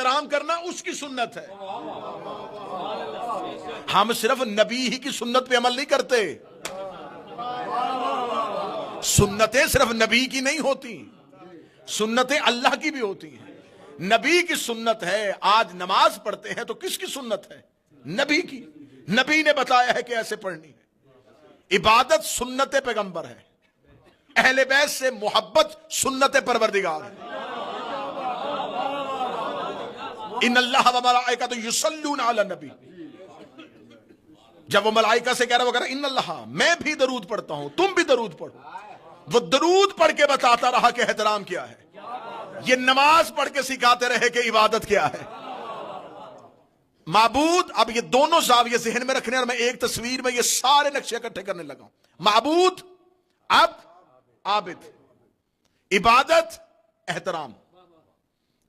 احترام کرنا اس کی سنت ہے. ہم صرف نبی ہی کی سنت پہ عمل نہیں کرتے. سنتیں صرف نبی کی نہیں ہوتی، سنتیں اللہ کی بھی ہوتی ہیں. نبی کی سنت ہے. آج نماز پڑھتے ہیں تو کس کی سنت ہے؟ نبی کی. نبی نے بتایا ہے کہ ایسے پڑھنی ہے. عبادت سنت پیغمبر ہے. اہل بیت سے محبت سنت پروردگار ہے. ان اللہ و ملائکۃ یصلون علی النبی. جب وہ ملائکہ سے کہہ رہا وغیرہ ان اللہ، میں بھی درود پڑھتا ہوں، تم بھی درود پڑھو. وہ درود پڑھ کے بتاتا رہا کہ احترام کیا ہے. یہ نماز پڑھ کے سکھاتے رہے کہ عبادت کیا ہے. معبود، اب یہ دونوں زاویے ذہن میں رکھنے، اور میں ایک تصویر میں یہ سارے نقشے اکٹھے کرنے لگا ہوں. معبود، عبد، عابد. عبادت، احترام.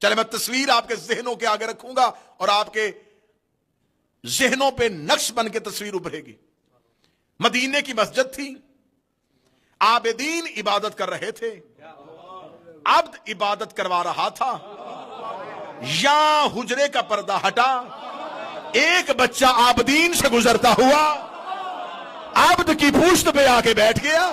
چلے میں تصویر آپ کے ذہنوں کے آگے رکھوں گا اور آپ کے ذہنوں پہ نقش بن کے تصویر ابھرے گی. مدینے کی مسجد تھی، عابدین عبادت کر رہے تھے، عبد عبادت کروا رہا تھا. یہاں حجرے کا پردہ ہٹا، ایک بچہ عابدین سے گزرتا ہوا عبد کی پشت پہ آ کے بیٹھ گیا.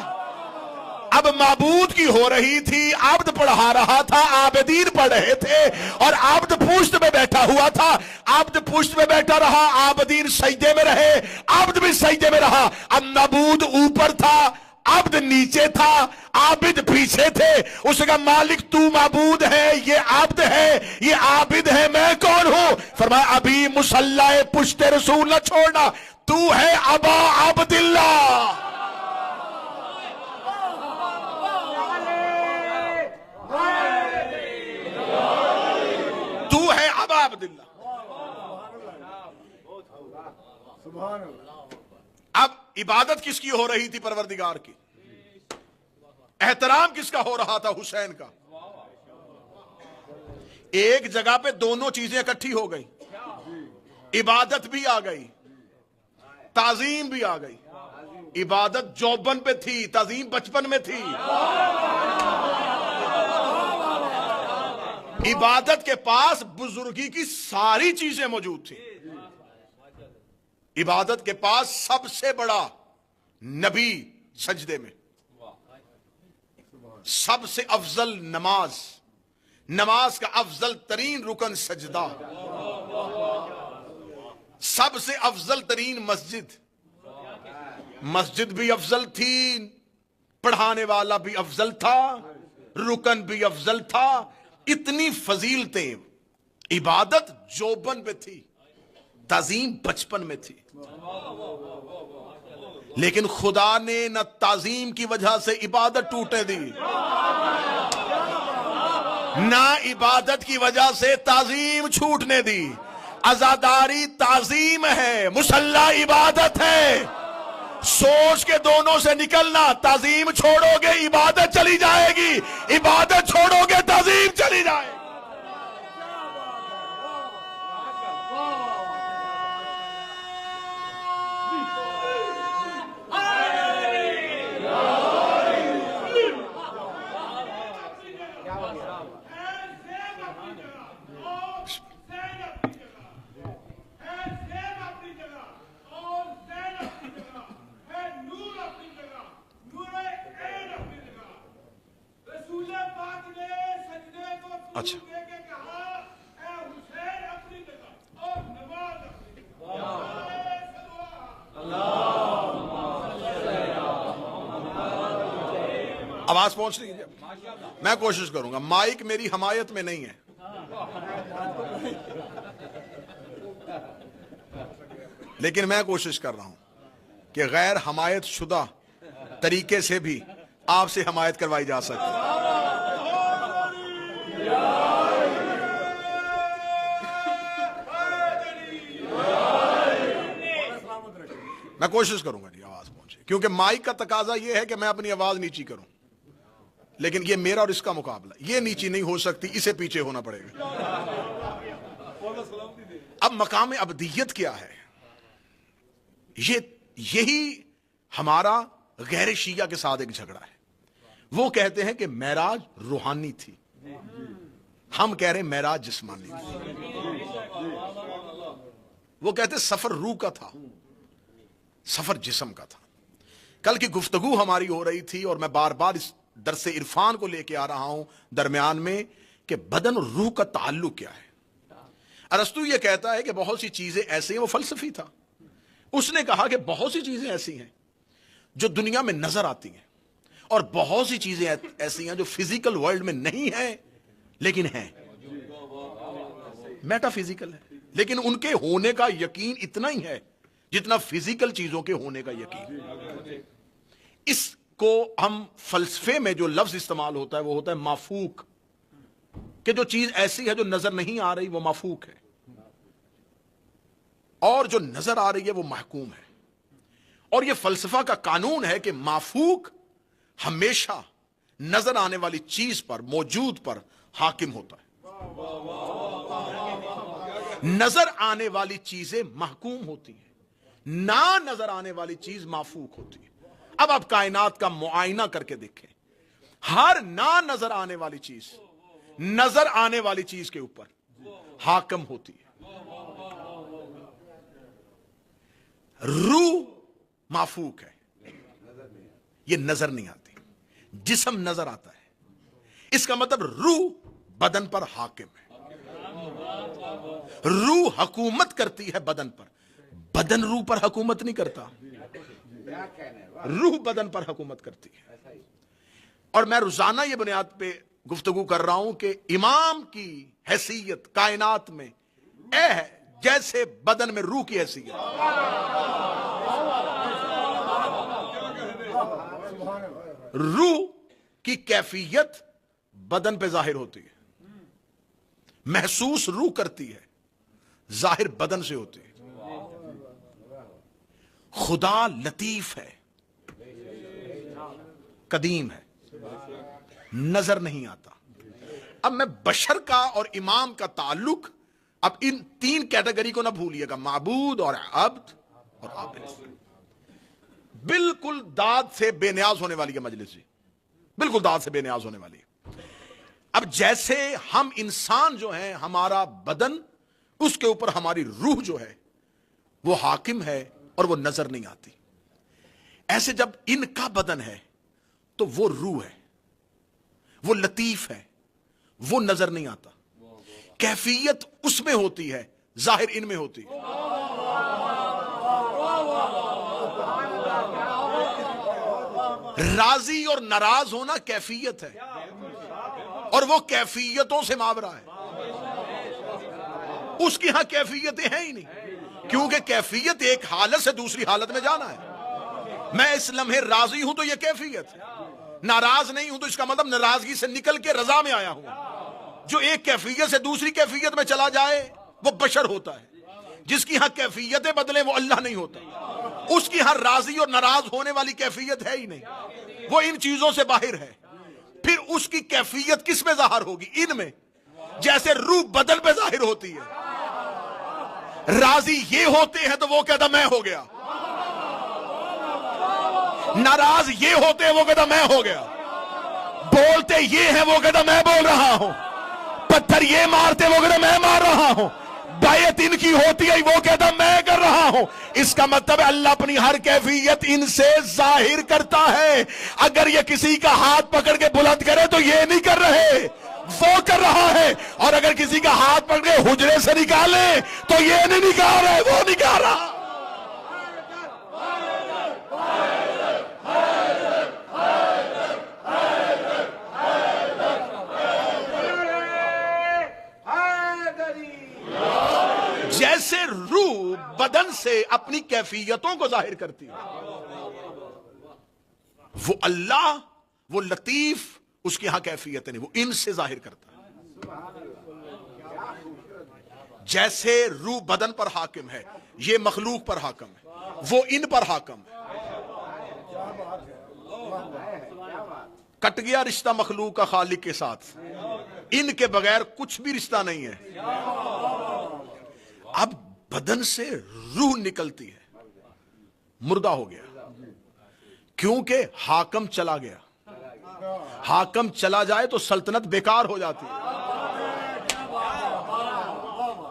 اب معبود کی ہو رہی تھی، عبد پڑھا رہا تھا، عابدین پڑھ رہے تھے، اور عبد پشت میں بیٹھا ہوا تھا. عبد پشت میں بیٹھا رہا، عابدین سجدے میں رہے، عبد بھی سجدے میں رہا. اب معبود اوپر تھا، عبد نیچے تھا، عابد پیچھے تھے. اس کا مالک تو معبود ہے، یہ عبد ہے، یہ عابد ہے، میں کون ہوں؟ فرمایا ابھی مصلی پشت رسول نہ چھوڑنا، تو ہے ابا عبداللہ. تو ہے ابا عبداللہ. اب عبادت کس کی ہو رہی تھی؟ پروردگار کی. احترام کس کا ہو رہا تھا؟ حسین کا. ایک جگہ پہ دونوں چیزیں اکٹھی ہو گئی، عبادت بھی آ گئی، تعظیم بھی آ گئی. عبادت جوبن پہ تھی، تعظیم بچپن میں تھی. عبادت کے پاس بزرگی کی ساری چیزیں موجود تھیں. عبادت کے پاس سب سے بڑا نبی سجدے میں، سب سے افضل نماز، نماز کا افضل ترین رکن سجدہ، سب سے افضل ترین مسجد، مسجد بھی افضل تھی، پڑھانے والا بھی افضل تھا، رکن بھی افضل تھا. اتنی فضیلتیں. عبادت جوبن میں تھی، تعظیم بچپن میں تھی. لیکن خدا نے نہ تعظیم کی وجہ سے عبادت ٹوٹنے دی، نہ عبادت کی وجہ سے تعظیم چھوٹنے دی. عزاداری تعظیم ہے، مصلی عبادت ہے. سوچ کے دونوں سے نکلنا. تعظیم چھوڑو گے عبادت چلی جائے گی، عبادت چھوڑو گے تعظیم چلی جائے گی. اچھا، آواز پہنچ رہی ہے؟ میں کوشش کروں گا. مائک میری حمایت میں نہیں ہے، لیکن میں کوشش کر رہا ہوں کہ غیر حمایت شدہ طریقے سے بھی آپ سے حمایت کروائی جا سکتی. میں کوشش کروں گا جی آواز پہنچے، کیونکہ مائک کا تقاضا یہ ہے کہ میں اپنی آواز نیچی کروں، لیکن یہ میرا اور اس کا مقابلہ، یہ نیچی نہیں ہو سکتی، اسے پیچھے ہونا پڑے گا. اب مقام ابدیت کیا ہے؟ یہی ہمارا غیر شیعہ کے ساتھ ایک جھگڑا ہے. وہ کہتے ہیں کہ معراج روحانی تھی، ہم کہہ رہے ہیں معراج جسمانی، وہ کہتے سفر روح کا تھا، سفر جسم کا تھا۔ کل کی گفتگو ہماری ہو رہی تھی اور میں بار بار اس درس عرفان کو لے کے آ رہا ہوں درمیان میں کہ بدن اور روح کا تعلق کیا ہے۔ ارسطو یہ کہتا ہے کہ بہت سی چیزیں ایسی ہیں، وہ فلسفی تھا، اس نے کہا کہ بہت سی چیزیں ایسی ہیں جو دنیا میں نظر آتی ہیں اور بہت سی چیزیں ایسی ہیں جو فزیکل ورلڈ میں نہیں ہیں لیکن ہیں، میٹا فزیکل ہے، لیکن ان کے ہونے کا یقین اتنا ہی ہے جتنا فزیکل چیزوں کے ہونے کا یقین۔ اس کو ہم فلسفے میں جو لفظ استعمال ہوتا ہے وہ ہوتا ہے مافوق، کہ جو چیز ایسی ہے جو نظر نہیں آ رہی وہ مافوق ہے، اور جو نظر آ رہی ہے وہ محکوم ہے۔ اور یہ فلسفہ کا قانون ہے کہ مافوق ہمیشہ نظر آنے والی چیز پر، موجود پر حاکم ہوتا ہے، نظر آنے والی چیزیں محکوم ہوتی ہیں، نہ نظر آنے والی چیز مافوق ہوتی ہے۔ اب آپ کائنات کا معائنہ کر کے دیکھیں، ہر نہ نظر آنے والی چیز نظر آنے والی چیز کے اوپر حاکم ہوتی ہے۔ روح مافوق ہے، یہ نظر نہیں آتی، جسم نظر آتا ہے، اس کا مطلب روح بدن پر حاکم ہے، روح حکومت کرتی ہے بدن پر، بدن روح پر حکومت نہیں کرتا، روح بدن پر حکومت کرتی ہے۔ اور میں روزانہ یہ بنیاد پہ گفتگو کر رہا ہوں کہ امام کی حیثیت کائنات میں اے ہے جیسے بدن میں روح کی حیثیت۔ روح کی کیفیت بدن پہ ظاہر ہوتی ہے، محسوس روح کرتی ہے، ظاہر بدن سے ہوتی ہے۔ خدا لطیف ہے، قدیم ہے، نظر نہیں آتا۔ اب میں بشر کا اور امام کا تعلق، اب ان تین کیٹیگری کو نہ بھولیے گا، معبود اور عبد اور عابد۔ بالکل داد سے بے نیاز ہونے والی ہے مجلس جی، بالکل داد سے بے نیاز ہونے والی ہے۔ اب جیسے ہم انسان جو ہیں، ہمارا بدن، اس کے اوپر ہماری روح جو ہے وہ حاکم ہے اور وہ نظر نہیں آتی، ایسے جب ان کا بدن ہے تو وہ روح ہے، وہ لطیف ہے، وہ نظر نہیں آتا، کیفیت اس میں ہوتی ہے، ظاہر ان میں ہوتی ہے۔ راضی اور ناراض ہونا کیفیت ہے، اور وہ کیفیتوں سے ماورا ہے، اس کی ہاں کیفیتیں ہیں ہی نہیں، کیونکہ کیفیت ایک حالت سے دوسری حالت میں جانا ہے۔ میں اس لمحے راضی ہوں تو یہ کیفیت ہے، ناراض نہیں ہوں تو اس کا مطلب ناراضگی سے نکل کے رضا میں آیا ہوں۔ جو ایک کیفیت سے دوسری کیفیت میں چلا جائے وہ بشر ہوتا ہے، جس کی ہاں کیفیتیں بدلیں وہ اللہ نہیں ہوتا، اس کی ہاں راضی اور ناراض ہونے والی کیفیت ہے ہی نہیں، وہ ان چیزوں سے باہر ہے۔ پھر اس کی کیفیت کس میں ظاہر ہوگی؟ ان میں، جیسے روح بدن پہ ظاہر ہوتی ہے۔ راضی یہ ہوتے ہیں تو وہ کہتا میں ہو گیا، ناراض یہ ہوتے ہیں وہ کہتا میں ہو گیا، بولتے یہ ہیں وہ کہتا میں بول رہا ہوں، پتھر یہ مارتے وہ کہتا میں مار رہا ہوں، بیعت ان کی ہوتی ہے وہ کہتا میں کر رہا ہوں۔ اس کا مطلب ہے اللہ اپنی ہر کیفیت ان سے ظاہر کرتا ہے۔ اگر یہ کسی کا ہاتھ پکڑ کے بلند کرے تو یہ نہیں کر رہے، وہ کر رہا ہے، اور اگر کسی کا ہاتھ پکڑ کے حجرے سے نکالے تو یہ نہیں نکال رہے، وہ نکال رہا۔ جیسے روح بدن سے اپنی کیفیتوں کو ظاہر کرتی ہے، وہ اللہ، وہ لطیف، اس کی ہاں کیفیتیں نہیں، وہ ان سے ظاہر کرتا ہے۔ جیسے روح بدن پر حاکم ہے، یہ مخلوق پر حاکم ہے، وہ ان پر حاکم ہے۔ کٹ گیا رشتہ مخلوق کا خالق کے ساتھ، ان کے بغیر کچھ بھی رشتہ نہیں ہے۔ اب بدن سے روح نکلتی ہے، مردہ ہو گیا، کیونکہ حاکم چلا گیا۔ حاکم چلا جائے تو سلطنت بیکار ہو جاتی ہے۔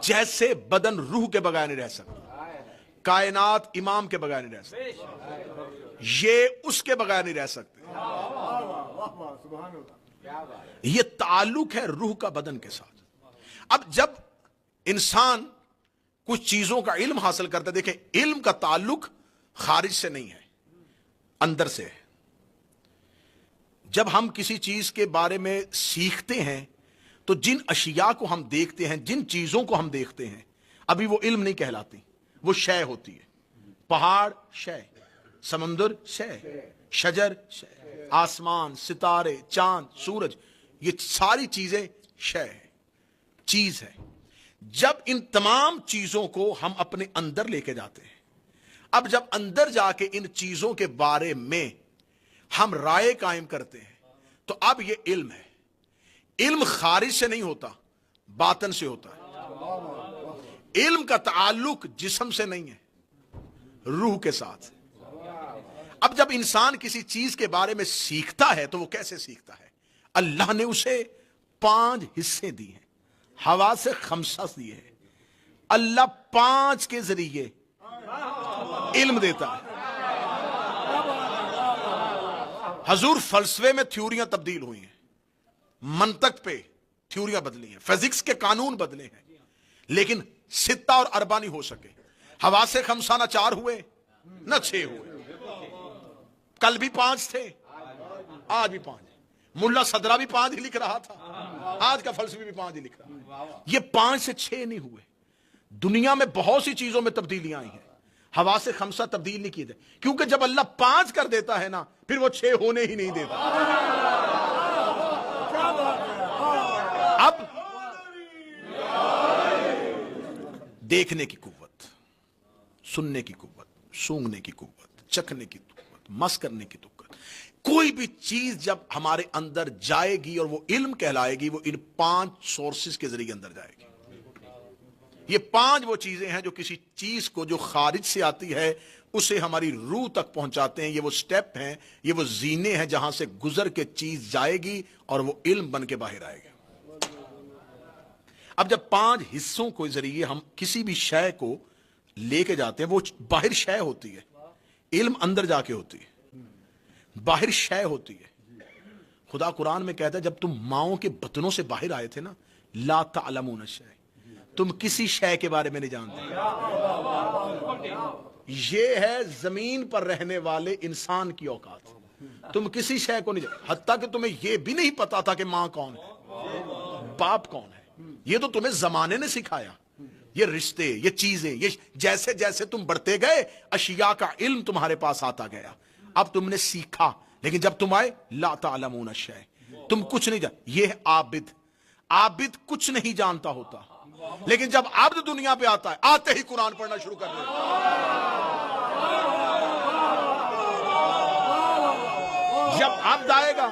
جیسے بدن روح کے بغیر نہیں رہ سکتا، کائنات امام کے بغیر نہیں رہ سکتی، یہ اس کے بغیر نہیں رہ سکتے۔ یہ تعلق ہے روح کا بدن کے ساتھ۔ اب جب انسان کچھ چیزوں کا علم حاصل کرتا ہے، دیکھیں علم کا تعلق خارج سے نہیں ہے، اندر سے ہے۔ جب ہم کسی چیز کے بارے میں سیکھتے ہیں تو جن اشیاء کو ہم دیکھتے ہیں، جن چیزوں کو ہم دیکھتے ہیں، ابھی وہ علم نہیں کہلاتی، وہ شے ہوتی ہے۔ پہاڑ شے، سمندر شے، شجر شے، آسمان، ستارے، چاند، سورج، یہ ساری چیزیں شے ہے، چیز ہے۔ جب ان تمام چیزوں کو ہم اپنے اندر لے کے جاتے ہیں، اب جب اندر جا کے ان چیزوں کے بارے میں ہم رائے قائم کرتے ہیں تو اب یہ علم ہے۔ علم خارج سے نہیں ہوتا، باطن سے ہوتا ہے۔ علم کا تعلق جسم سے نہیں ہے، روح کے ساتھ۔ اب جب انسان کسی چیز کے بارے میں سیکھتا ہے تو وہ کیسے سیکھتا ہے؟ اللہ نے اسے 5 حصے دی ہیں، حواس خمسہ دیے ہیں۔ اللہ 5 کے ذریعے علم دیتا ہے۔ حضور فلسفے میں تھیوریاں تبدیل ہوئی ہیں، منطق پہ تھیوریاں بدلی ہیں، فزکس کے قانون بدلے ہیں، لیکن 6 اور اربع نہیں ہو سکے۔ حواس خمسہ نہ 4 ہوئے نہ 6 ہوئے، کل بھی 5 تھے، آج بھی 5۔ ملا صدرہ بھی 5 ہی لکھ رہا تھا، آج کا فلسفی بھی 5 ہی لکھ رہا ہے۔ یہ 5 سے 6 نہیں ہوئے۔ دنیا میں بہت سی چیزوں میں تبدیلیاں آئی ہیں، حواس خمسہ تبدیل نہیں کیے تھے، کیونکہ جب اللہ 5 کر دیتا ہے نا پھر وہ 6 ہونے ہی نہیں دیتا۔ اب دیکھنے کی قوت، سننے کی قوت، سونگنے کی قوت، چکھنے کی قوت، مس کرنے کی قوت، کوئی بھی چیز جب ہمارے اندر جائے گی اور وہ علم کہلائے گی، وہ ان 5 سورسز کے ذریعے اندر جائے گی۔ یہ 5 وہ چیزیں ہیں جو کسی چیز کو جو خارج سے آتی ہے اسے ہماری روح تک پہنچاتے ہیں۔ یہ وہ سٹیپ ہیں، یہ وہ زینے ہیں جہاں سے گزر کے چیز جائے گی اور وہ علم بن کے باہر آئے گا۔ اب جب 5 حصوں کے ذریعے ہم کسی بھی شے کو لے کے جاتے ہیں، وہ باہر شے ہوتی ہے، علم اندر جا کے ہوتی ہے، باہر شے ہوتی ہے۔ خدا قرآن میں کہتا ہے جب تم ماؤں کے بطنوں سے باہر آئے تھے نا، لا تعلمون شیء، تم کسی شے کے بارے میں نہیں جانتے۔ یہ ہے زمین پر رہنے والے انسان کی اوقات، تم کسی شے کو نہیں جانتے، حتیٰ کہ تمہیں یہ بھی نہیں پتا تھا کہ ماں کون ہے، باپ کون ہے۔ یہ تو تمہیں زمانے نے سکھایا، یہ رشتے، یہ چیزیں، یہ جیسے جیسے تم بڑھتے گئے اشیاء کا علم تمہارے پاس آتا گیا، اب تم نے سیکھا۔ لیکن جب تم آئے لا تعلمون شیء، تم کچھ نہیں جانتے۔ یہ ہے عابد، عابد کچھ نہیں جانتا ہوتا، لیکن جب عبد دنیا پہ آتا ہے آتے ہی قرآن پڑھنا شروع کر دیتا۔ جب عبد آئے گا،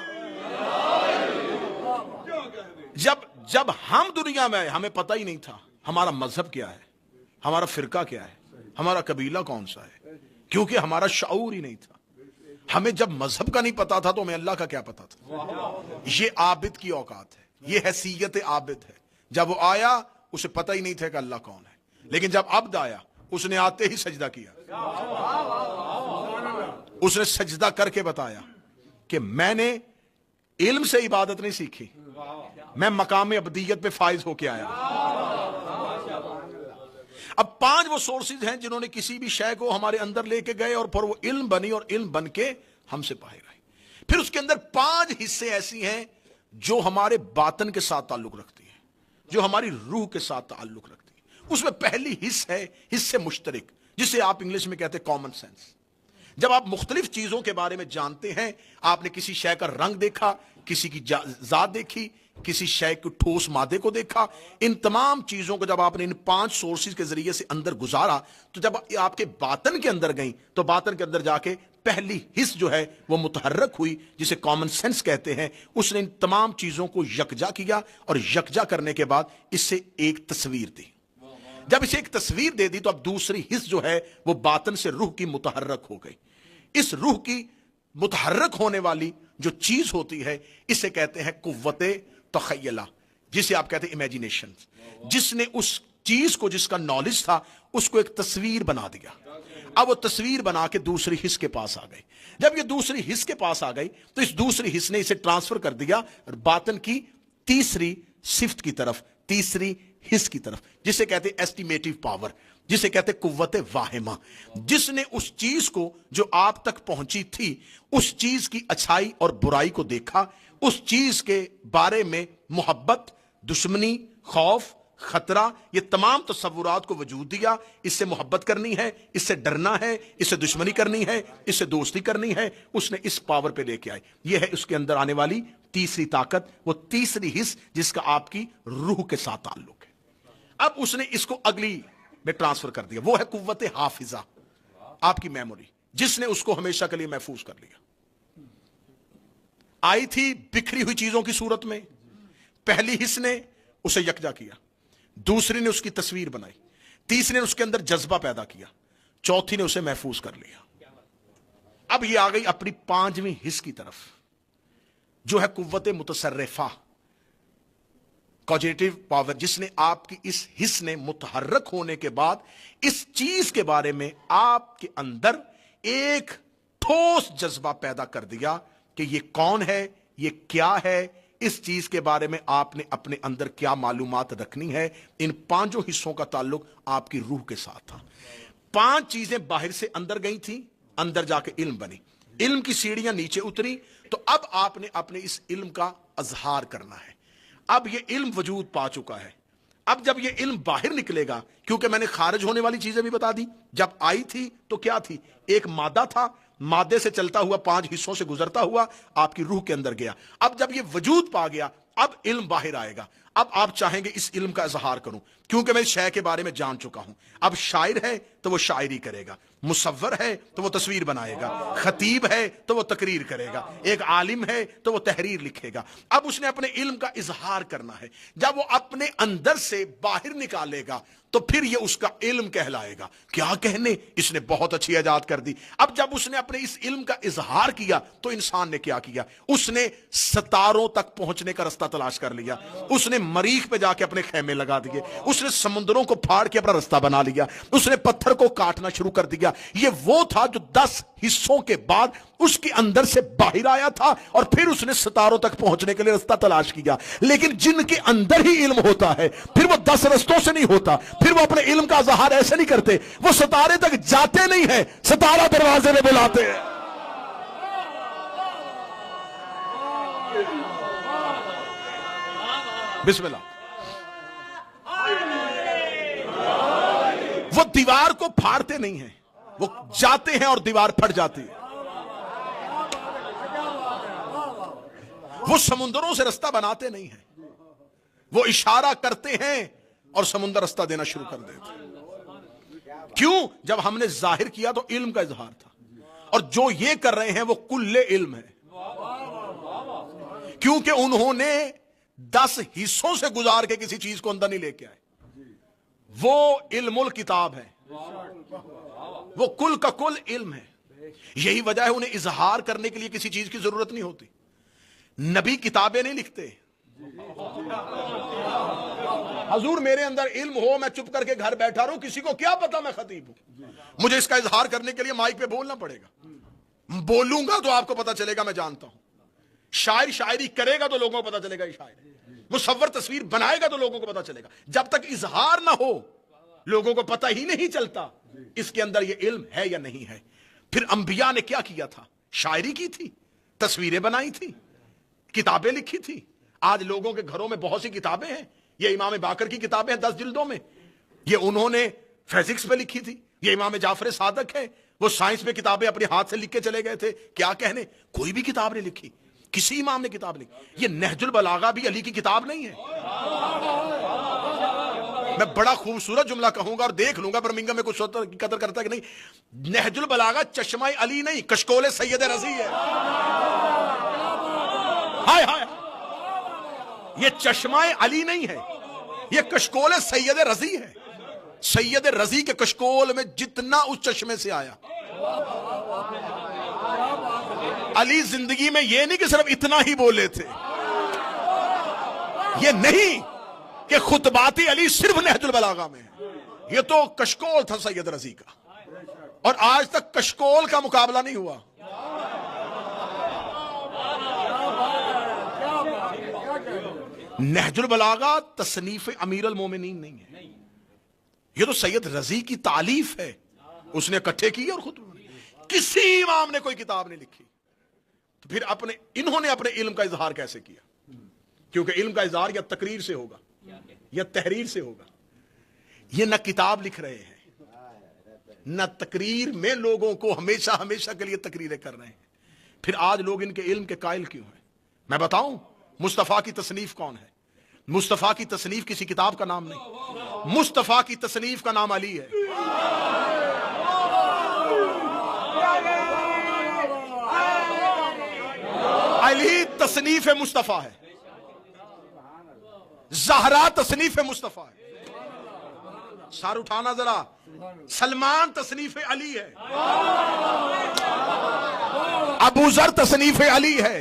جب ہم دنیا میں آئے ہمیں پتہ ہی نہیں تھا ہمارا مذہب کیا ہے، ہمارا فرقہ کیا ہے، ہمارا قبیلہ کون سا ہے، کیونکہ ہمارا شعور ہی نہیں تھا۔ ہمیں جب مذہب کا نہیں پتا تھا تو ہمیں اللہ کا کیا پتا تھا۔ یہ عابد کی اوقات ہے، یہ حیثیت عابد ہے۔ جب وہ آیا اسے پتہ ہی نہیں تھا کہ اللہ کون ہے، لیکن جب عبد آیا اس نے آتے ہی سجدہ کیا، اس نے سجدہ کر کے بتایا کہ میں نے علم سے عبادت نہیں سیکھی، میں مقام عبدیت پہ فائز ہو کے آیا۔ اب 5 وہ سورسز ہیں جنہوں نے کسی بھی شے کو ہمارے اندر لے کے گئے اور پھر وہ علم بنی اور علم بن کے ہم سے باہر آئی۔ پھر اس کے اندر 5 حصے ایسی ہیں جو ہمارے باطن کے ساتھ تعلق رکھتی ہیں، جو ہماری روح کے ساتھ تعلق رکھتی ہیں۔ اس میں پہلی حص ہے حص مشترک، جسے آپ انگلش میں کہتے ہیں کامن سینس۔ جب آپ مختلف چیزوں کے بارے میں جانتے ہیں، آپ نے کسی شے کا رنگ دیکھا، کسی کی ذات دیکھی، کسی شے کو ٹھوس مادے کو دیکھا، ان تمام چیزوں کو جب آپ نے ان 5 سورسز کے ذریعے سے اندر گزارا تو جب آپ کے باطن کے اندر گئیں تو باطن کے اندر جا کے پہلی حص جو ہے وہ متحرک ہوئی، جسے کامن سینس کہتے ہیں۔ اس نے ان تمام چیزوں کو یکجا کیا اور یکجا کرنے کے بعد اس سے ایک تصویر دی۔ جب اسے ایک تصویر دے دی تو اب دوسری حص جو ہے وہ باطن سے روح کی متحرک ہو گئی۔ اس روح کی متحرک ہونے والی جو چیز ہوتی ہے اسے کہتے ہیں قوت تخیلہ، جسے آپ کہتے ہیں امیجینیشن۔ جس نے اس چیز کو جس کا نالج تھا اس کو ایک تصویر بنا دیا. اب وہ تصویر بنا کے دوسری حص کے پاس آ گئی. جب یہ دوسری حص کے پاس آ گئی تو اس دوسری حص نے اسے ٹرانسفر کر دیا باطن کی تیسری صفت کی طرف, تیسری حص کی طرف, جسے کہتے ہیں ایسٹیمیٹو پاور, جسے کہتے ہیں قوت واہمہ, جس نے اس چیز کو جو آپ تک پہنچی تھی, اس چیز کی اچھائی اور برائی کو دیکھا, اس چیز کے بارے میں محبت, دشمنی, خوف, خطرہ, یہ تمام تصورات کو وجود دیا. اس سے محبت کرنی ہے, اس سے ڈرنا ہے, اس سے دشمنی کرنی ہے, اس سے دوستی کرنی ہے, اس نے اس پاور پہ لے کے آئی. یہ ہے اس کے اندر آنے والی تیسری طاقت, وہ تیسری حص جس کا آپ کی روح کے ساتھ تعلق ہے. اب اس نے اس کو اگلی میں ٹرانسفر کر دیا, وہ ہے قوت حافظہ, آپ کی میموری, جس نے اس کو ہمیشہ کے لیے محفوظ کر لیا. آئی تھی بکھری ہوئی چیزوں کی صورت میں, پہلی حص نے اسے یکجا کیا, دوسری نے اس کی تصویر بنائی, تیسری نے اس کے اندر جذبہ پیدا کیا, چوتھی نے اسے محفوظ کر لیا. اب یہ آ گئی اپنی پانچویں حص کی طرف, جو ہے قوت متصرفہ, کوجیٹو پاور, جس نے آپ کی اس حص نے متحرک ہونے کے بعد اس چیز کے بارے میں آپ کے اندر ایک ٹھوس جذبہ پیدا کر دیا کہ یہ کون ہے, یہ کیا ہے, اس چیز کے بارے میں آپ نے اپنے اندر کیا معلومات رکھنی ہے. ان پانچوں حصوں کا تعلق آپ کی روح کے ساتھ تھا. پانچ چیزیں باہر سے اندر گئی تھیں, اندر جا کے علم بنی, علم کی سیڑھیاں نیچے اتری, تو اب آپ نے اپنے اس علم کا اظہار کرنا ہے. اب یہ علم وجود پا چکا ہے. اب جب یہ علم باہر نکلے گا, کیونکہ میں نے خارج ہونے والی چیزیں بھی بتا دی, جب آئی تھی تو کیا تھی, ایک مادہ تھا, مادے سے چلتا ہوا پانچ حصوں سے گزرتا ہوا آپ کی روح کے اندر گیا. اب جب یہ وجود پا گیا, اب علم باہر آئے گا. اب آپ چاہیں گے اس علم کا اظہار کروں, کیونکہ میں اس شے کے بارے میں جان چکا ہوں. اب شاعر ہے تو وہ شاعری کرے گا, مصور ہے تو وہ تصویر بنائے گا, خطیب ہے تو وہ تقریر کرے گا, ایک عالم ہے تو وہ تحریر لکھے گا. اب اس نے اپنے علم کا اظہار کرنا ہے. جب وہ اپنے اندر سے باہر نکالے گا تو پھر یہ اس کا علم کہلائے گا. کیا کہنے, اس نے بہت اچھی ایجاد کر دی. اب جب اس نے اپنے اس علم کا اظہار کیا تو انسان نے کیا کیا, اس نے ستاروں تک پہنچنے کا رستہ تلاش کر لیا, اس نے مریخ پہ جا کے اپنے خیمے لگا دیے, اس نے سمندروں کو پھاڑ کے اپنا رستہ بنا لیا, اس نے پتھر کو کاٹنا شروع کر دیا. یہ وہ تھا جو 10 حصوں کے بعد اس کے اندر سے باہر آیا تھا, اور پھر اس نے ستاروں تک پہنچنے کے لیے رستہ تلاش کیا. لیکن جن کے اندر ہی علم ہوتا ہے, پھر وہ 10 رستوں سے نہیں ہوتا, پھر وہ اپنے علم کا اظہار ایسے نہیں کرتے, وہ ستارے تک جاتے نہیں ہیں, ستارہ دروازے میں بلاتے ہیں. بسم اللہ. وہ دیوار کو پھاڑتے نہیں ہیں, وہ جاتے ہیں اور دیوار پھٹ جاتی ہے. وہ سمندروں سے رستہ بناتے نہیں ہیں, وہ اشارہ کرتے ہیں اور سمندر رستہ دینا شروع کر دیتے. کیوں؟ جب ہم نے ظاہر کیا تو علم کا اظہار تھا, اور جو یہ کر رہے ہیں وہ کل علم ہے, کیونکہ انہوں نے 10 حصوں سے گزار کے کسی چیز کو اندر نہیں لے کے آئے. وہ علم الکتاب ہے, وہ کل کا کل علم ہے. یہی وجہ ہے انہیں اظہار کرنے کے لیے کسی چیز کی ضرورت نہیں ہوتی. نبی کتابیں نہیں لکھتے. حضور میرے اندر علم ہو, میں چپ کر کے گھر بیٹھا رہوں, کسی کو کیا پتا میں خطیب ہوں, مجھے اس کا اظہار کرنے کے لیے مائک پہ بولنا پڑے گا. بولوں گا تو آپ کو پتا چلے گا میں جانتا ہوں. شاعر شاعری کرے گا تو لوگوں کو پتا چلے گا یہ شاعر ہے. مصور تصویر بنائے گا تو لوگوں کو پتا چلے گا. جب تک اظہار نہ ہو لوگوں کو پتا ہی نہیں چلتا اس کے اندر یہ علم ہے یا نہیں ہے. پھر انبیاء نے کیا کیا تھا, شاعری کی تھی, تصویریں بنائی تھی, کتابیں لکھی تھی. آج لوگوں کے گھروں میں بہت سی کتابیں ہیں. یہ امام باقر کی کتابیں ہیں 10 جلدوں میں, یہ انہوں نے فزکس پہ لکھی تھی. یہ امام جعفر صادق ہے, وہ سائنس میں کتابیں اپنے ہاتھ سے لکھ کے چلے گئے تھے. کیا کہنے, کوئی بھی کتاب نہیں لکھی, کسی امام نے کتاب لکھی. یہ نہج البلاغہ بھی علی کی کتاب نہیں ہے. میں بڑا خوبصورت جملہ کہوں گا اور دیکھ لوں گا برمنگھم میں کچھ قدر کرتا ہے کہ نہیں. نہج البلاغہ چشمہ علی نہیں, کشکول سید رضی ہے. ہائے ہائے, یہ چشمہ علی نہیں ہے, یہ کشکول سید رضی ہے. سید رضی کے کشکول میں جتنا اس چشمے سے آیا. علی زندگی میں یہ نہیں کہ صرف اتنا ہی بولے تھے, یہ نہیں, کہ خطبات علی صرف نہج البلاغہ میں ہے. یہ تو کشکول تھا سید رضی کا، اور آج تک کشکول کا مقابلہ نہیں ہوا. نہج البلاغہ تصنیف امیر المومنین نہیں ہے، یہ تو سید رضی کی تالیف ہے، اس نے اکٹھے کی اور خود کسی امام نے کوئی کتاب نہیں لکھی. تو پھر انہوں نے اپنے علم کا اظہار کیسے کیا؟ کیونکہ علم کا اظہار یا تقریر سے ہوگا یا تحریر سے ہوگا. یہ نہ کتاب لکھ رہے ہیں نہ تقریر میں لوگوں کو ہمیشہ کے لیے تقریریں کر رہے ہیں. پھر آج لوگ ان کے علم کے قائل کیوں ہیں؟ میں بتاؤں مصطفیٰ کی تصنیف کون ہے؟ مصطفیٰ کی تصنیف کسی کتاب کا نام نہیں، مصطفیٰ کی تصنیف کا نام علی ہے. علی تصنیف مصطفیٰ ہے، زہرا تصنیف مصطفیٰ ہے. سار اٹھانا ذرا. سلمان تصنیف علی ہے، ابو ذر تصنیف علی ہے،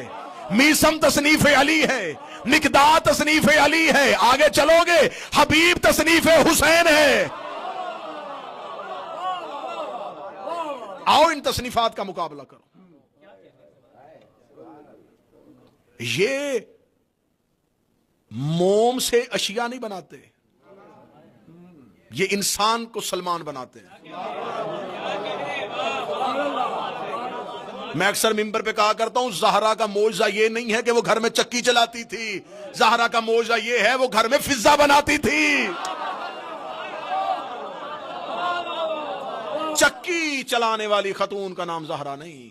میسم تصنیف علی ہے، مقداد تصنیف علی ہے. آگے چلو گے حبیب تصنیف حسین ہے. آؤ ان تصنیفات کا مقابلہ کرو. یہ موم سے اشیاء نہیں بناتے، یہ انسان کو سلمان بناتے ہیں. میں اکثر ممبر پہ کہا کرتا ہوں زہرا کا معجزہ یہ نہیں ہے کہ وہ گھر میں چکی چلاتی تھی، زہرا کا معجزہ یہ ہے وہ گھر میں فضا بناتی تھی. چکی چلانے والی خاتون کا نام زہرا نہیں،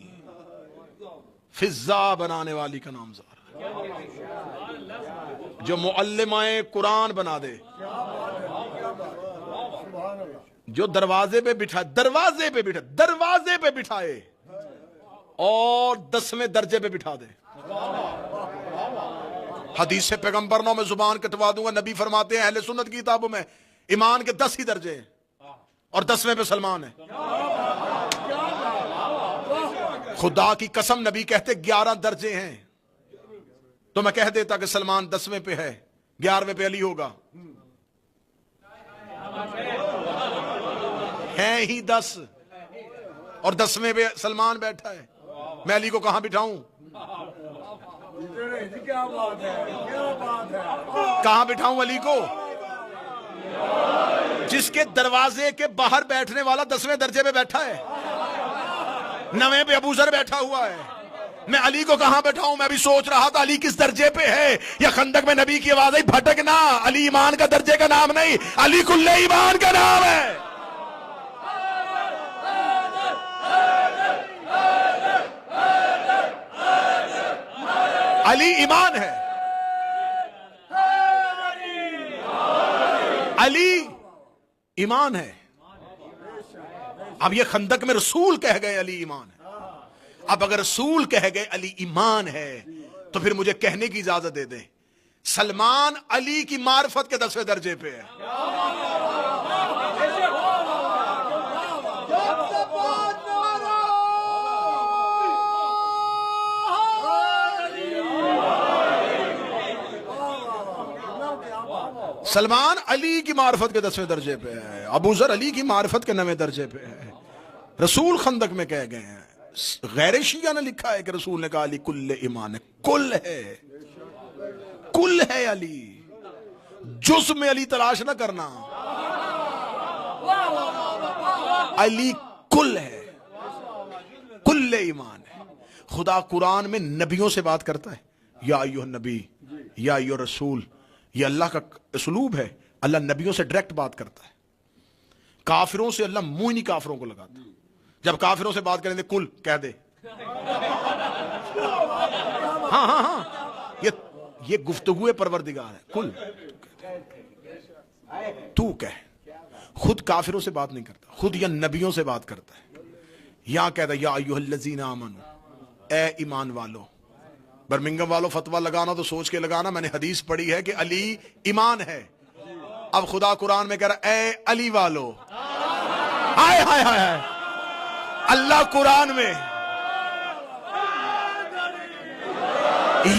فضا بنانے والی کا نام زہرا. جو معلمہ قرآن بنا دے، جو دروازے پہ بٹھائے اور 10ویں درجے پہ بٹھا دے. حدیث سے پیغمبر نو میں زبان کٹوا دوں گا. نبی فرماتے ہیں اہل سنت کی کتابوں میں ایمان کے 10 ہی درجے ہیں اور 10ویں پہ سلمان ہے. خدا کی قسم نبی کہتے 11 درجے ہیں، تو میں کہہ دیتا کہ سلمان 10ویں پہ ہے، 11ویں پہ علی ہوگا. ہیں ہی 10 اور 10ویں پہ سلمان بیٹھا ہے. میں علی کو کہاں بٹھاؤں؟ کہاں بٹھاؤں علی کو؟ جس کے دروازے کے باہر بیٹھنے والا 10ویں درجے پہ بیٹھا ہے، 9ویں پہ ابو ذر بیٹھا ہوا ہے. میں علی کو کہاں بیٹھاؤں؟ میں بھی سوچ رہا تھا علی کس درجے پہ ہے. یا خندق میں نبی کی آواز آئی بھٹکنا، علی ایمان کا درجے کا نام نہیں، علی کل ایمان کا نام ہے. علی ایمان ہے، علی ایمان ہے. اب یہ خندق میں رسول کہہ گئے علی ایمان ہے. اب اگر رسول کہہ گئے علی ایمان ہے تو پھر مجھے کہنے کی اجازت دے دیں سلمان علی کی معرفت کے 10ویں درجے پہ ہے. سلمان علی کی معرفت کے 10ویں درجے پہ ہے، ابو ذر علی کی معرفت کے 9ویں درجے پہ ہے. رسول خندق میں کہہ گئے ہیں. غیر شیعہ نے لکھا ہے کہ رسول نے کہا علی کل ایمان ہے. کل ہے علی، جز میں علی تلاش نہ کرنا. علی کل ہے، کل ایمان ہے. خدا قرآن میں نبیوں سے بات کرتا ہے، یا ایھا النبی یا ایھا الرسول. یہ اللہ کا اسلوب ہے. اللہ نبیوں سے ڈائریکٹ بات کرتا ہے. کافروں سے اللہ منہ نہیں کافروں کو لگاتا. جب کافروں سے بات کریں گے کل کہہ دے. ہاں یہ گفتگو پروردگار ہے. کل تو کہہ. خود کافروں سے بات نہیں کرتا، خود یا نبیوں سے بات کرتا ہے. یہاں کہتا ہے یا ایھا الذین آمنوا، اے ایمان والو. برمنگم والوں فتویٰ لگانا تو سوچ کے لگانا، میں نے حدیث پڑھی ہے کہ علی ایمان ہے. اب خدا قرآن میں کہہ رہا اے علی والو. ہائے ہائے ہائے. اللہ قرآن میں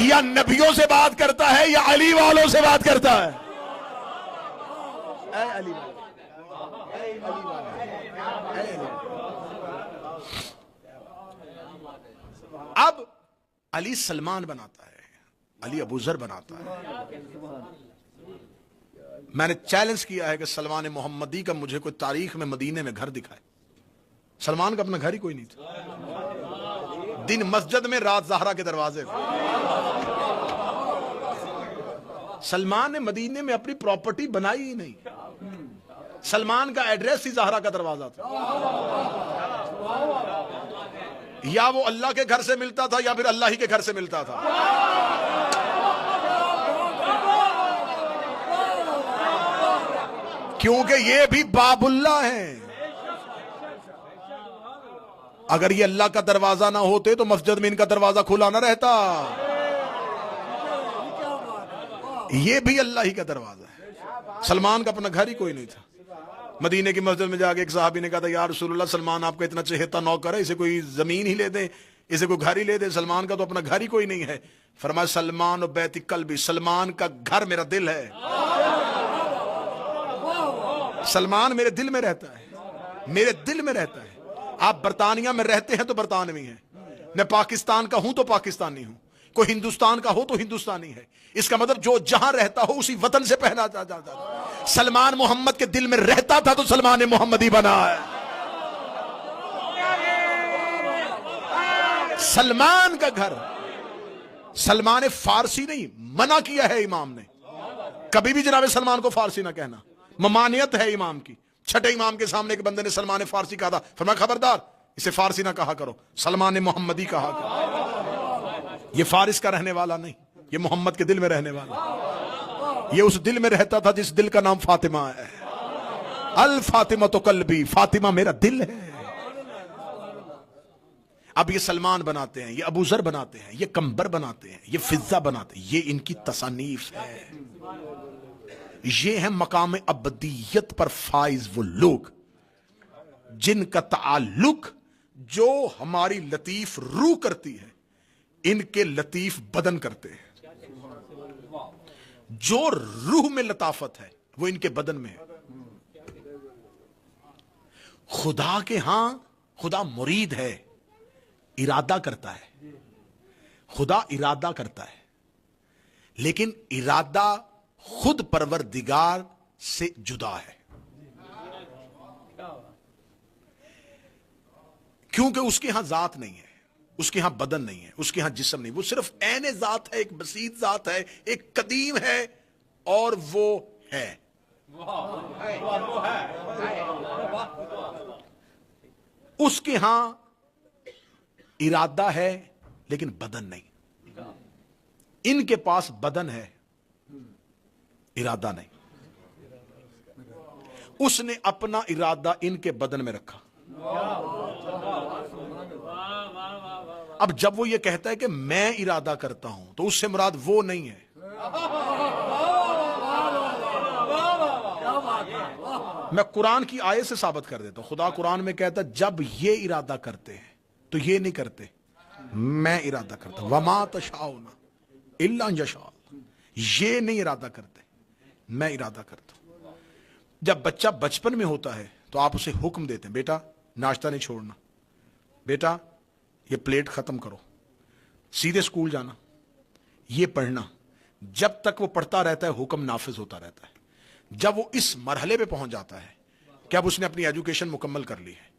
یا نبیوں سے بات کرتا ہے یا علی والوں سے بات کرتا ہے. اے علی والا، اے علی والا، اے علی والا۔ اب علی سلمان بناتا ہے، علی ابو ذر بناتا ہے۔ میں نے چیلنج کیا ہے کہ سلمان محمدی کا مجھے کوئی تاریخ میں مدینے میں گھر دکھائے۔ سلمان کا اپنا گھر ہی کوئی نہیں تھا، دن مسجد میں، رات زہرا کے دروازے پہ۔ سلمان نے مدینے میں اپنی پراپرٹی بنائی ہی نہیں، سلمان کا ایڈریس ہی زہرا کا دروازہ تھا۔ یا وہ اللہ کے گھر سے ملتا تھا یا پھر اللہ ہی کے گھر سے ملتا تھا۔ کیونکہ یہ بھی باب اللہ ہیں۔ اگر یہ اللہ کا دروازہ نہ ہوتے تو مسجد میں ان کا دروازہ کھلا نہ رہتا۔ یہ بھی اللہ ہی کا دروازہ ہے۔ سلمان کا اپنا گھر ہی کوئی نہیں تھا۔ مدینے کی مسجد میں جا کے ایک صحابی نے کہا تھا، یا رسول اللہ، سلمان آپ کا اتنا چہیتا نوکر ہے، اسے کوئی زمین ہی لے دیں، اسے کوئی گھر ہی لے دیں، سلمان کا تو اپنا گھر ہی کوئی نہیں ہے۔ فرمایا سلمان و بیت قلبی، سلمان کا گھر میرا دل ہے، سلمان میرے دل میں رہتا ہے، میرے دل میں رہتا ہے۔ آپ برطانیہ میں رہتے ہیں تو برطانوی ہیں، میں پاکستان کا ہوں تو پاکستانی ہوں، کوئی ہندوستان کا ہو تو ہندوستانی ہے۔ اس کا مطلب جو جہاں رہتا ہو اسی وطن سے پہنا جاتا ہے۔ سلمان محمد کے دل میں رہتا تھا تو سلمان محمدی بنا ہے۔ سلمان کا گھر، سلمان فارسی نہیں، منع کیا ہے امام نے، کبھی بھی جناب سلمان کو فارسی نہ کہنا، ممانعت ہے امام کی۔ چھٹے امام کے سامنے ایک بندے نے سلمان فارسی کہا تھا، فرمایا خبردار، اسے فارسی نہ کہا کرو، سلمان محمدی کہا کرو۔ یہ فارس کا رہنے والا نہیں، یہ محمد کے دل میں رہنے والا، یہ اس دل میں رہتا تھا جس دل کا نام فاطمہ ہے۔ الفاطمہ تو قلبی، فاطمہ میرا دل ہے۔ اب یہ سلمان بناتے ہیں، یہ ابو ذر بناتے ہیں، یہ کمبر بناتے ہیں، یہ فضہ بناتے ہیں، یہ ان کی تصانیف ہے۔ یہ ہیں مقام ابدیت پر فائز وہ لوگ جن کا تعلق جو ہماری لطیف روح کرتی ہے ان کے لطیف بدن کرتے ہیں۔ جو روح میں لطافت ہے وہ ان کے بدن میں ہے۔ خدا کے ہاں خدا مرید ہے، ارادہ کرتا ہے، خدا ارادہ کرتا ہے، لیکن ارادہ خود پروردگار سے جدا ہے، کیونکہ اس کے ہاں ذات نہیں ہے، اس کے ہاں بدن نہیں ہے، اس کے ہاں جسم نہیں، وہ صرف عین ذات ہے، ایک بسیط ذات ہے، ایک قدیم ہے اور وہ ہے۔ اس کے ہاں ارادہ ہے لیکن بدن نہیں، ان کے پاس بدن ہے، ارادہ نہیں۔ اس نے اپنا ارادہ ان کے بدن میں رکھا۔ اب جب وہ یہ کہتا ہے کہ میں ارادہ کرتا ہوں تو اس سے مراد وہ نہیں ہے۔ میں قرآن کی آیت سے ثابت کر دیتا ہوں، خدا قرآن میں کہتا ہے جب یہ ارادہ کرتے ہیں تو یہ نہیں کرتے، میں ارادہ کرتا ہوں۔ وما تشاؤون الا ان یشاء اللہ، یہ نہیں ارادہ کرتے، میں ارادہ کرتا ہوں۔ جب بچہ بچپن میں ہوتا ہے تو آپ اسے حکم دیتے ہیں، بیٹا ناشتہ نہیں چھوڑنا، بیٹا یہ پلیٹ ختم کرو، سیدھے اسکول جانا، یہ پڑھنا۔ جب تک وہ پڑھتا رہتا ہے حکم نافذ ہوتا رہتا ہے۔ جب وہ اس مرحلے پہ پہنچ جاتا ہے کہ اب اس نے اپنی ایجوکیشن مکمل کر لی ہے،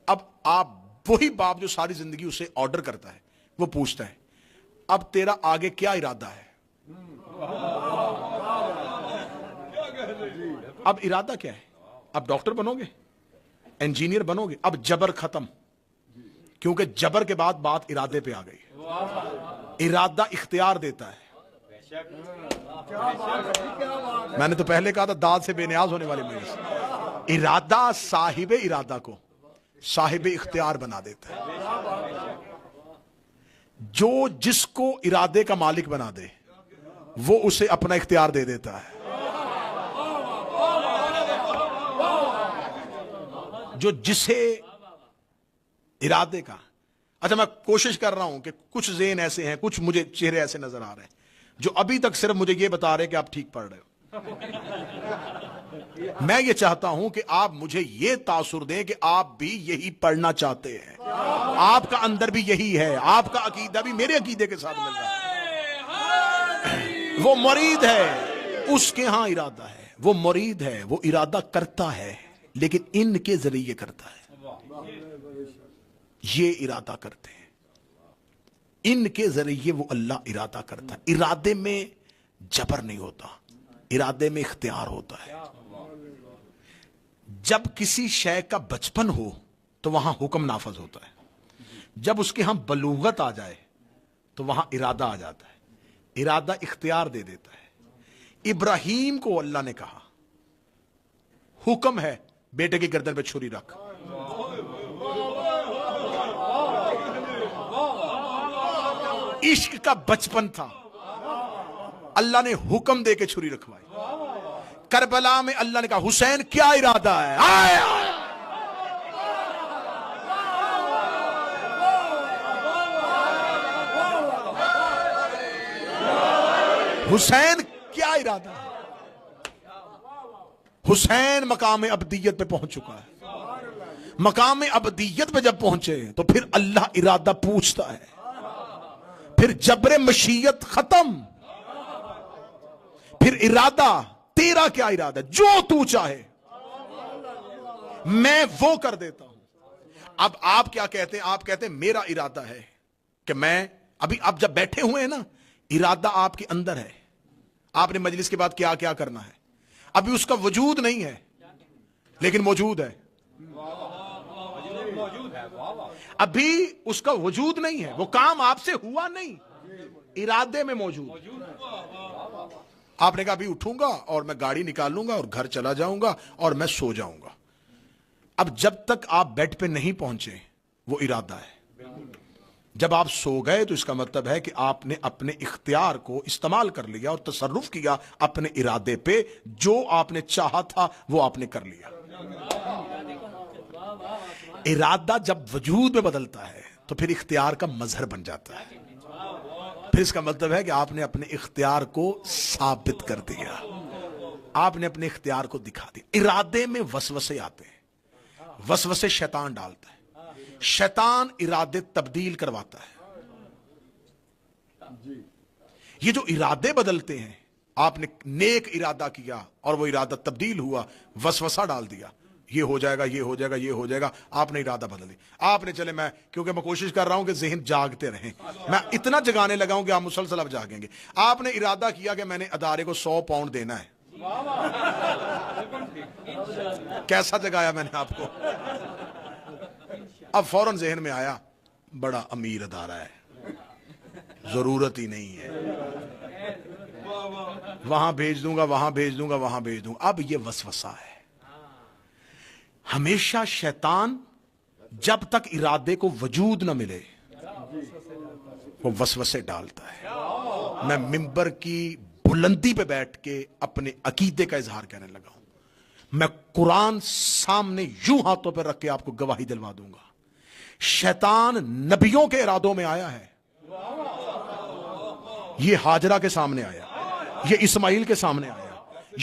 اب آپ وہی باپ جو ساری زندگی اسے آرڈر کرتا ہے وہ پوچھتا ہے اب تیرا آگے کیا ارادہ ہے؟ اب ارادہ کیا ہے؟ اب ڈاکٹر بنو گے، انجینئر بنو گے، اب جبر ختم، کیونکہ جبر کے بعد بات ارادے پہ آ گئی۔ ارادہ اختیار دیتا ہے۔ میں نے تو پہلے کہا تھا داد سے بے نیاز ہونے والی مجلس، ارادہ صاحب ارادہ کو صاحب اختیار بنا دیتا ہے۔ جو جس کو ارادے کا مالک بنا دے وہ اسے اپنا اختیار دے دیتا ہے۔ جو جسے ارادے کا، اچھا میں کوشش کر رہا ہوں کہ کچھ ذہن ایسے ہیں، کچھ مجھے چہرے ایسے نظر آ رہے ہیں جو ابھی تک صرف مجھے یہ بتا رہے ہیں کہ آپ ٹھیک پڑھ رہے ہو۔ میں یہ چاہتا ہوں کہ آپ مجھے یہ تاثر دیں کہ آپ بھی یہی پڑھنا چاہتے ہیں، آپ کا اندر بھی یہی ہے، آپ کا عقیدہ بھی میرے عقیدے کے ساتھ مل رہا ہے۔ وہ مرید ہے، اس کے ہاں ارادہ ہے، وہ مرید ہے، وہ ارادہ کرتا ہے لیکن ان کے ذریعے کرتا ہے، یہ ارادہ کرتے ہیں، ان کے ذریعے وہ اللہ ارادہ کرتا ہے۔ ارادے میں جبر نہیں ہوتا، ارادے میں اختیار ہوتا ہے۔ جب کسی شے کا بچپن ہو تو وہاں حکم نافذ ہوتا ہے، جب اس کے ہاں بلوغت آ جائے تو وہاں ارادہ آ جاتا ہے، ارادہ اختیار دے دیتا ہے۔ ابراہیم کو اللہ نے کہا، حکم ہے بیٹے کی گردن پہ چھری رکھ، عشق کا بچپن تھا، اللہ نے حکم دے کے چھری رکھوائی۔ کربلا میں اللہ نے کہا حسین کیا ارادہ ہے، آئے آئے۔ حسین کیا ارادہ ہے؟ حسین مقام ابدیت پہ پہنچ چکا ہے، مقام ابدیت پہ جب پہنچے تو پھر اللہ ارادہ پوچھتا ہے، پھر جبر مشیت ختم، پھر ارادہ تیرا کیا ارادہ، جو تو چاہے میں وہ کر دیتا ہوں۔ اب آپ کیا کہتے ہیں؟ آپ کہتے ہیں میرا ارادہ ہے کہ میں ابھی آپ جب بیٹھے ہوئے ہیں نا، ارادہ آپ کے اندر ہے، آپ نے مجلس کے بعد کیا کیا کرنا ہے، ابھی اس کا وجود نہیں ہے لیکن موجود ہے، ابھی اس کا وجود نہیں ہے، وہ کام آپ سے ہوا نہیں، ارادے میں موجود۔ آپ نے کہا ابھی اٹھوں گا اور میں گاڑی نکال لوں گا اور گھر چلا جاؤں گا اور میں سو جاؤں گا۔ اب جب تک آپ بیڈ پہ نہیں پہنچے وہ ارادہ ہے، جب آپ سو گئے تو اس کا مطلب ہے کہ آپ نے اپنے اختیار کو استعمال کر لیا اور تصرف کیا اپنے ارادے پہ، جو آپ نے چاہا تھا وہ آپ نے کر لیا۔ ارادہ جب وجود میں بدلتا ہے تو پھر اختیار کا مظہر بن جاتا ہے، پھر اس کا مطلب ہے کہ آپ نے اپنے اختیار کو ثابت کر دیا، آپ نے اپنے اختیار کو دکھا دیا۔ ارادے میں وسوسے آتے ہیں، وسوسے شیطان ڈالتا ہے، شیطان ارادے تبدیل کرواتا ہے۔ یہ جو ارادے بدلتے ہیں، آپ نے نیک ارادہ کیا اور وہ ارادہ تبدیل ہوا، وسوسہ ڈال دیا، یہ ہو جائے گا، یہ ہو جائے گا، یہ ہو جائے گا، آپ نے ارادہ بدل دیا۔ آپ نے چلے میں کیونکہ میں کوشش کر رہا ہوں کہ ذہن جاگتے رہیں، میں اتنا جگانے لگا ہوں کہ آپ مسلسل اب جاگیں گے۔ آپ نے ارادہ کیا کہ میں نے ادارے کو 100 پاؤنڈ دینا ہے، کیسا جگایا میں نے آپ کو؟ اب فوراً ذہن میں آیا بڑا امیر ادارہ ہے، ضرورت ہی نہیں ہے، وہاں بھیج دوں گا، وہاں بھیج دوں گا، وہاں بھیج دوں گا۔ اب یہ وسوسہ ہے۔ ہمیشہ شیطان جب تک ارادے کو وجود نہ ملے وہ وسوسے ڈالتا ہے۔ میں منبر کی بلندی پہ بیٹھ کے اپنے عقیدے کا اظہار کرنے لگا ہوں، میں قرآن سامنے یوں ہاتھوں پہ رکھ کے آپ کو گواہی دلوا دوں گا، شیطان نبیوں کے ارادوں میں آیا ہے۔ یہ ہاجرہ کے سامنے آیا، یہ اسماعیل کے سامنے آیا،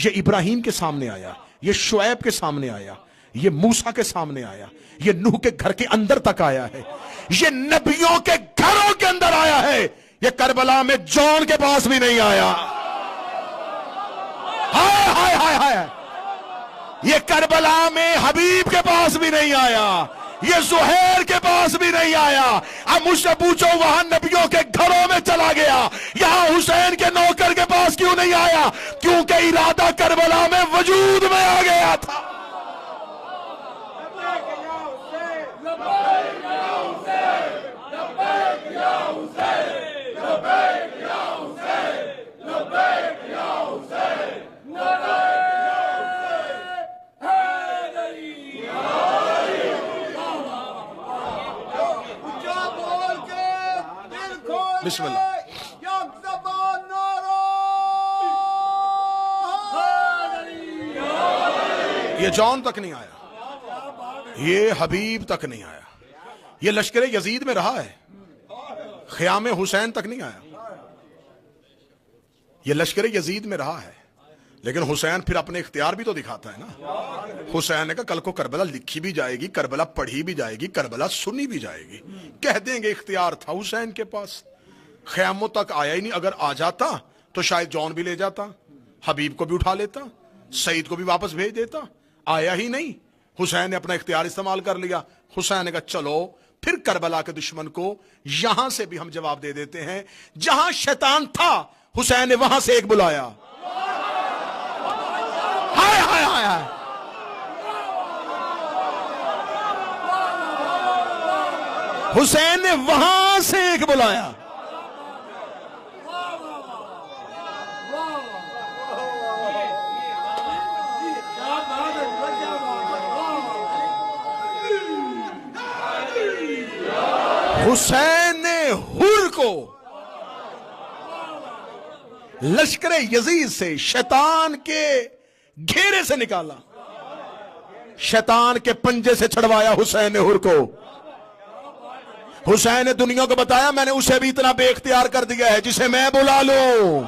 یہ ابراہیم کے سامنے آیا، یہ شعیب کے سامنے آیا، یہ موسیٰ کے سامنے آیا، یہ نوح کے گھر کے اندر تک آیا ہے، یہ نبیوں کے گھروں کے اندر آیا ہے، یہ کربلا میں جون کے پاس بھی نہیں آیا۔ ہائے ہائے ہائے ہائے، یہ کربلا میں حبیب کے پاس بھی نہیں آیا، یہ زہیر کے پاس بھی نہیں آیا۔ اب مجھ سے پوچھو وہاں نبیوں کے گھروں میں چلا گیا، یہاں حسین کے نوکر کے پاس کیوں نہیں آیا؟ کیونکہ ارادہ کربلا میں وجود میں آ گیا تھا۔ بسم اللہ۔ یہ جون تک نہیں آیا، یہ حبیب تک نہیں آیا، یہ لشکر یزید میں رہا ہے، خیام حسین تک نہیں آیا، یہ لشکر یزید میں رہا ہے، لیکن حسین پھر اپنے اختیار بھی تو دکھاتا ہے نا. حسین نے کہا کل کو کربلا لکھی بھی جائے گی, کربلا پڑھی بھی جائے گی, کربلا سنی بھی جائے گی. کہہ دیں گے اختیار تھا حسین کے پاس. خیموں تک آیا ہی نہیں. اگر آ جاتا تو شاید جون بھی لے جاتا, حبیب کو بھی اٹھا لیتا, سعید کو بھی واپس بھیج دیتا. آیا ہی نہیں. حسین نے اپنا اختیار استعمال کر لیا. حسین نے کہا چلو پھر کربلا کے دشمن کو یہاں سے بھی ہم جواب دے دیتے ہیں. جہاں شیطان تھا حسین نے وہاں سے ایک بلایا. ہائے ہائے ہائے ہائے. حسین نے وہاں سے ایک بلایا. حسین نے حر کو لشکر یزید سے شیطان کے گھیرے سے نکالا, شیطان کے پنجے سے چھڑوایا حسین نے حر کو. حسین نے دنیا کو بتایا میں نے اسے بھی اتنا بے اختیار کر دیا ہے جسے میں بلا لوں.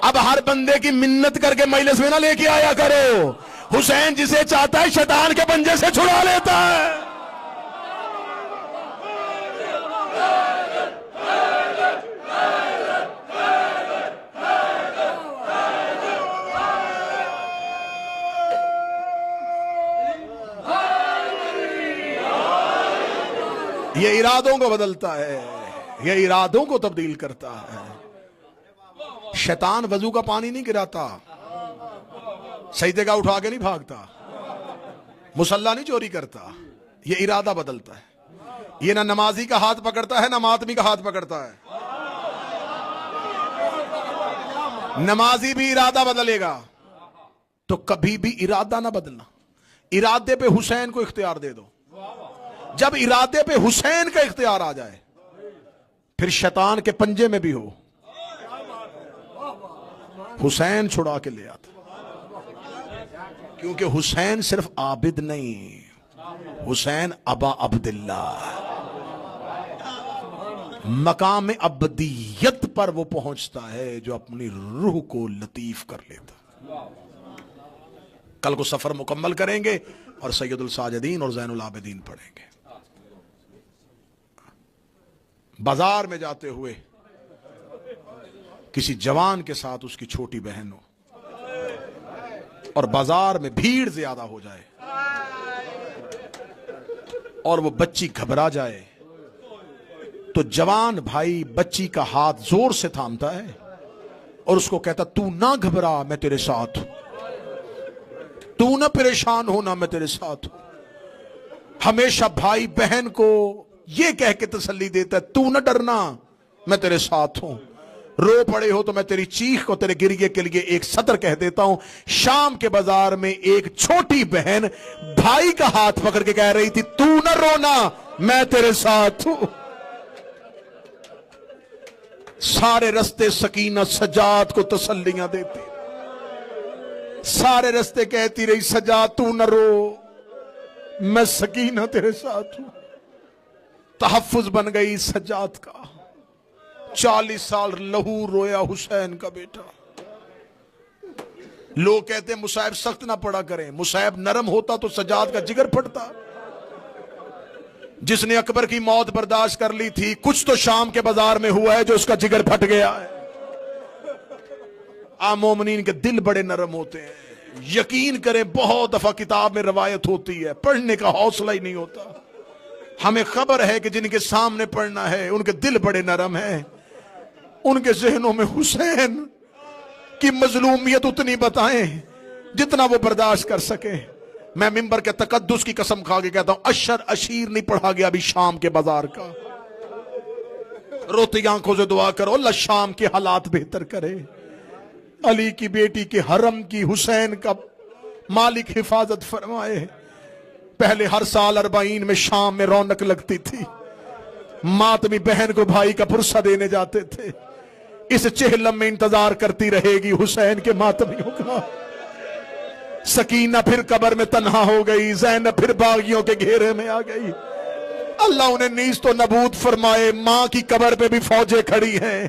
اب ہر بندے کی منت کر کے مجلس میں نہ لے کے آیا کرو. حسین جسے چاہتا ہے شیطان کے پنجے سے چھڑا لیتا ہے. یہ ارادوں کو بدلتا ہے, یہ ارادوں کو تبدیل کرتا ہے. شیطان وضو کا پانی نہیں گراتا, سجدے کا اٹھا کے نہیں بھاگتا, مصلی نہیں چوری کرتا. یہ ارادہ بدلتا ہے. یہ نہ نمازی کا ہاتھ پکڑتا ہے نہ ماتمی کا ہاتھ پکڑتا ہے. نمازی بھی ارادہ بدلے گا تو کبھی بھی ارادہ نہ بدلنا. ارادے پہ حسین کو اختیار دے دو. جب ارادے پہ حسین کا اختیار آ جائے پھر شیطان کے پنجے میں بھی ہو. حسین چھڑا کے لے آتا, کیونکہ حسین صرف عابد نہیں, حسین ابا عبداللہ. مقام عبدیت پر وہ پہنچتا ہے جو اپنی روح کو لطیف کر لیتا. کل کو سفر مکمل کریں گے اور سید الساجدین اور زین العابدین پڑھیں گے. بازار میں جاتے ہوئے کسی جوان کے ساتھ اس کی چھوٹی بہن ہو اور بازار میں بھیڑ زیادہ ہو جائے اور وہ بچی گھبرا جائے تو جوان بھائی بچی کا ہاتھ زور سے تھامتا ہے اور اس کو کہتا تو نہ گھبرا میں تیرے ساتھ ہوں, تو نہ پریشان ہونا میں تیرے ساتھ ہوں. ہمیشہ بھائی بہن کو یہ کہہ کے تسلی دیتا ہے تو نہ ڈرنا میں تیرے ساتھ ہوں. رو پڑے ہو تو میں تیری چیخ کو تیرے گریے کے لیے ایک سطر کہہ دیتا ہوں. شام کے بازار میں ایک چھوٹی بہن بھائی کا ہاتھ پکڑ کے کہہ رہی تھی تو نہ رونا میں تیرے ساتھ ہوں. سارے رستے سکینہ سجاد کو تسلیاں دیتی, سارے رستے کہتی رہی سجاد تو نہ رو میں سکینہ تیرے ساتھ ہوں. تحفظ بن گئی سجاد کا. 40 سال لہو رویا حسین کا بیٹا. لوگ کہتے ہیں مصائب سخت نہ پڑا کریں, مصائب نرم ہوتا تو سجاد کا جگر پھٹتا. جس نے اکبر کی موت برداشت کر لی تھی کچھ تو شام کے بازار میں ہوا ہے جو اس کا جگر پھٹ گیا ہے. عام مومنین کے دل بڑے نرم ہوتے ہیں. یقین کریں بہت دفعہ کتاب میں روایت ہوتی ہے پڑھنے کا حوصلہ ہی نہیں ہوتا. ہمیں خبر ہے کہ جن کے سامنے پڑھنا ہے ان کے دل بڑے نرم ہیں. ان کے ذہنوں میں حسین کی مظلومیت اتنی بتائیں جتنا وہ برداشت کر سکے. میں منبر کے تقدس کی قسم کھا کے کہتا ہوں اشر اشیر نہیں پڑھا گیا ابھی شام کے بازار کا. روتی آنکھوں سے دعا کرو اللہ شام کے حالات بہتر کرے. علی کی بیٹی کے حرم کی حسین کا مالک حفاظت فرمائے. پہلے ہر سال 40 میں شام میں رونق لگتی تھی. ماتمی بہن کو بھائی کا پرسہ دینے جاتے تھے. اس چہلم میں انتظار کرتی رہے گی حسین کے ماتمیوں کا. سکینہ پھر قبر میں تنہا ہو گئی, زینب پھر باغیوں کے گھیرے میں آ گئی. اللہ انہیں نیست و نبود فرمائے. ماں کی قبر پہ بھی فوجیں کھڑی ہیں,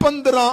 15